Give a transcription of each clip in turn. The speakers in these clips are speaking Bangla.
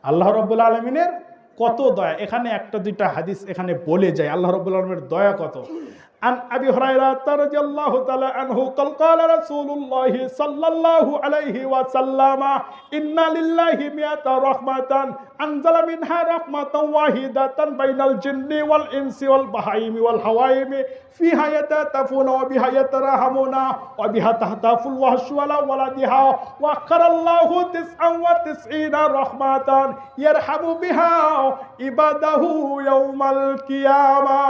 আল্লাহ রাব্বুল আলামিনের কত দয়া, এখানে একটা দুইটা হাদিস এখানে বলে যায় আল্লাহ রাব্বুল আলামিনের দয়া কত। আন আবি হুরায়রা রাদিয়াল্লাহু তাআলা আনহু قال قال رسول الله صلى الله عليه وسلم إن لله مئة رحمة أنزل منها رحمة واحدة بين الجن والإنس والبهائم والحوائم فيها يتأتفون وبها يتراحمون وبها تهتف الوحش على ولدها وأخر الله 99 رحمة يرحم بها عباده يوم القيامة।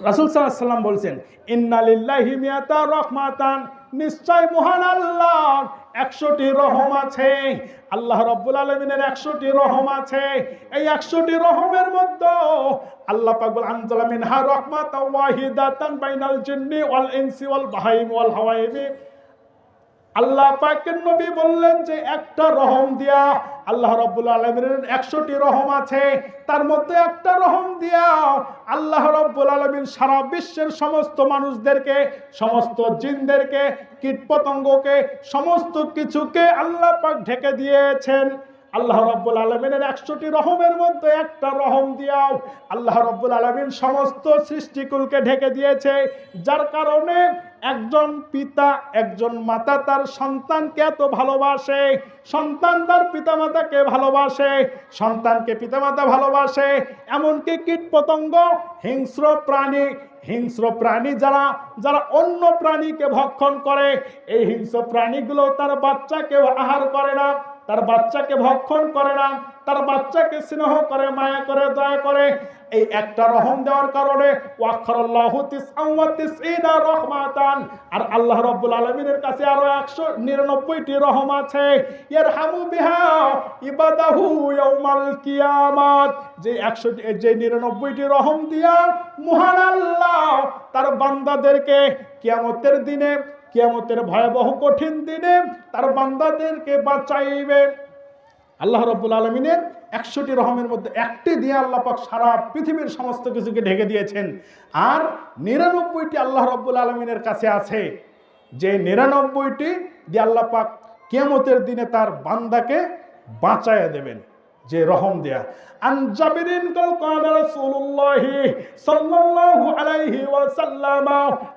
রাসূল সাল্লাল্লাহু আলাইহি ওয়াসাল্লাম বলছেন, ইন্না লিল্লাহি মিয়াতা রাহমাতান, নিশ্চয় মহান আল্লাহর 100টি রহম আছে। আল্লাহ রাব্বুল আলামিনের 100টি রহম আছে। এই 100টি রহমের মধ্যে আল্লাহ পাক বলেন, আনজালা মিনহা রাহমাতান ওয়াহিদাতান বাইনাল জিন্নি ওয়াল ইনসি ওয়াল বাহাইম ওয়াল হাওয়াইমি। আল্লাহ পাকের নবী বললেন যে একটা রহম দিয়া, আল্লাহ রাব্বুল আলামিনের 100টি রহম আছে, তার মধ্যে একটা রহম দিয়া আল্লাহ রাব্বুল আলামিন সারা বিশ্বের সমস্ত মানুষদেরকে, সমস্ত জিনদেরকে, কীটপতঙ্গকে, সমস্ত কিছুকে আল্লাহ পাক ঢেকে দিয়েছেন। আল্লাহ রাব্বুল আলামিনের 100টি রহমের মধ্যে একটা রহম দিয়াও আল্লাহ রাব্বুল আলামিন সমস্ত সৃষ্টিকুলকে ঢেকে দিয়েছে। যার কারণে একজন পিতা, একজন মাতা তার সন্তানকে এত ভালোবাসে, সন্তান তার পিতামাতাকে ভালোবাসে, সন্তানকে পিতামাতা ভালোবাসে, এমনকি কীটপতঙ্গ, হিংস্র প্রাণী যারা যারা অন্য প্রাণীকে ভক্ষণ করে, এই হিংস্র প্রাণীগুলো তার বাচ্চাকে আহার করে না, তার বাচ্চাকে ভক্ষণ করে না, তার বাচ্চাকে স্নেহ করে, মায়া করে, দয়া করে। এই একটা রহম দেওয়ার কারণে ওয়াখারাল্লাহু 99 রহমাতান, আর আল্লাহ রাব্বুল আলামিনের কাছে আরো 199টি রহম আছে। ইয়ারহামু বিহা ইবাদাহু ইয়াউমাল কিয়ামাত, যে 99টি রহম দিয়া মহান আল্লাহ তার বান্দাদেরকে কিয়ামতের দিনে, কিয়ামতের ভয়াবহ কঠিন দিনে তার বান্দাদেরকে বাঁচাইবে। আল্লাহ রাব্বুল আলামিনের 100টি রহমের মধ্যে একটি দিয়ে আল্লাহ পাক সারা পৃথিবীর সমস্ত কিছুকে ঢেকে দিয়েছেন। আর 99টি আল্লাহ রাব্বুল আলামিনের কাছে আছে, যে 99টি দিয়ে আল্লাহ পাক কিয়ামতের দিনে তার বান্দাকে বাঁচায়া দেবেন, যে রহম দেয়া। আন জাবিরিন কাল রাসূলুল্লাহ সাল্লাল্লাহু আলাইহি ওয়াসাল্লাম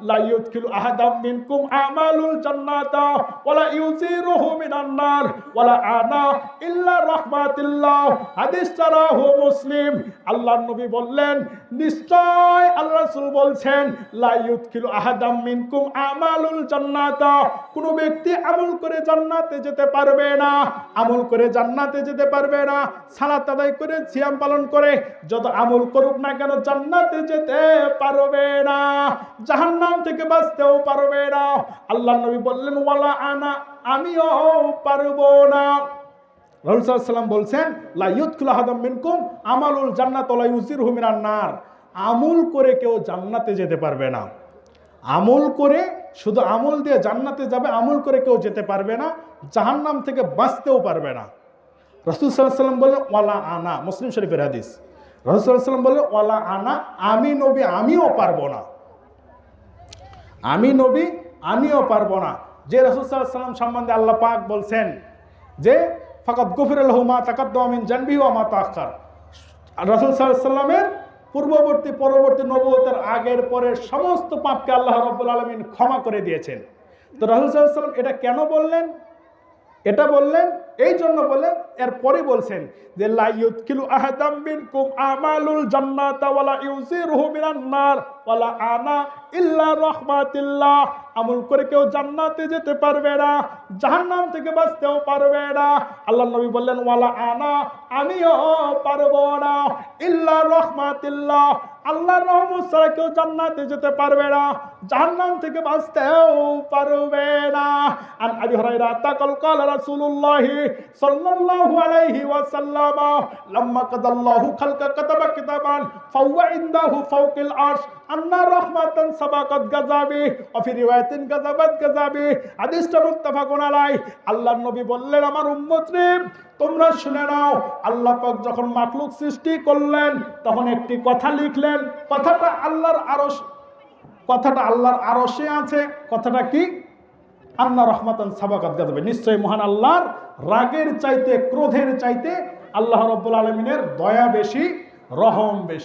লা ইউদখিলু আহাদাম মিনকুম আমালুল জান্নাতা ওয়ালা ইউজিরুহু মিনান নার ওয়ালা আনা ইল্লা রাহমাতিল্লাহ। হাদিস রাহু মুসলিম। আল্লাহর নবী বললেন, নিশ্চয় আল্লাহ রাসূল বলছেন, লা ইউদখিলু আহাদাম মিনকুম আমালুল জান্নাতা, কোন ব্যক্তি আমল করে জান্নাতে যেতে পারবে না, আমল করে জান্নাতে যেতে পারবে না, সালাত আদায় করে, সিয়াম পালন করে, যত আমল করুক না কেন জান্নাতে যেতে পারবে না, জাহান্নাম থেকে বাঁচতেও পারবে না। আল্লাহর নবী বললেন, ওয়ালা আনা, আমিও পারবো না। রাসূল সাল্লাল্লাহু আলাইহি ওয়াসাল্লাম বলছেন, লা ইউদখিলু আহাদাম মিনকুম আমালুল জান্নাত ওয়া লা ইউজিরহু মিনান নার, আমল করে কেউ জান্নাতে যেতে পারবে না। আমল করে, শুধু আমল দিয়ে জান্নাতে যাবে, আমল করে কেউ যেতে পারবে না, জাহান্নাম থেকে বাঁচতেও পারবে না। রাসূল সাল্লাল্লাহু আলাইহি ওয়াসাল্লাম বললেন, ওয়ালা আনা, মুসলিম শরীফের হাদিস। রাসূল সাল্লাল্লাহু আলাইহি ওয়াসাল্লাম বললেন, ওয়ালা আনা, আমি নবী আমিও পারবো না, আমি নবী আমিও পারবো না। যে রাসূল সাল্লাল্লাহু আলাইহি ওয়াসাল্লাম সম্বন্ধে আল্লাহ পাক বলছেন যে ফাকাদ গুফিরা লাহু মা তাকাদ্দামা মিন জানবিহি ওয়া মা তাআখার, রাসূল সাল্লাল্লাহু আলাইহি ওয়াসাল্লামের পূর্ববর্তী পরবর্তী নবুয়তের আগের পরের সমস্ত পাপকে আল্লাহ রাব্বুল আলামিন ক্ষমা করে দিয়েছেন। তো রাসূল সাল্লাল্লাহু আলাইহি ওয়াসাল্লাম এটা কেন বললেন? এটা বললেন এই জন্য বললেন, এরপরে বলছেন যে লা ইউদখিলু আহাদাম মিনকুম আমালুল জান্নাতা ওয়া লা ইউজিরুহু মিনান নার ওয়া লা আনা ইল্লা রাহমাতিল্লাহ, আমল করে কেউ জান্নাতে যেতে পারবে না, জাহান্নাম থেকে বাঁচতেও পারবে না। আল্লাহর নবী বললেন, ওয়ালা আনা, আমিও পারবো না, ইল্লা রাহমাতিল্লাহ, আল্লাহর রহমত ছাড়া কেউ জান্নাতে যেতে পারবে না, জাহান্নাম থেকে বাঁচতেও পারবে না। আন আবি হুরায়রা কাল রাসূলুল্লাহ সাল্লাল্লাহু আলাইহি ওয়াসাল্লাম লাম্মা কাদাল্লাহু খালকা কাতাবা কিতাবান ফাওয়া ইনদাহু ফাওকিল আরশ আন্না রাহমাতান সাবাকাত গাযাবি ওয়া ফি রিওয়ায়াতিন গাযাবাত গাযাবি। হাদিসটা মুত্তাফাকুন আলাইহি। আল্লাহর নবী বললেন, আমার উম্মতরে তোমরা শুনে নাও, আল্লাহ পাক যখন মাখলুক সৃষ্টি করলেন তখন একটি কথা লিখলেন, কথাটা আল্লাহর আরশ, কথাটা আল্লাহর আরশে আছে। কথাটা কি? আন্না রহমাতান সাবাকাত গাযাবি, নিশ্চয়ই মহান আল্লাহর রাগের চাইতে, ক্রোধের চাইতে আল্লাহ রাব্বুল আলামিনের দয়া বেশি, রহম বেশি।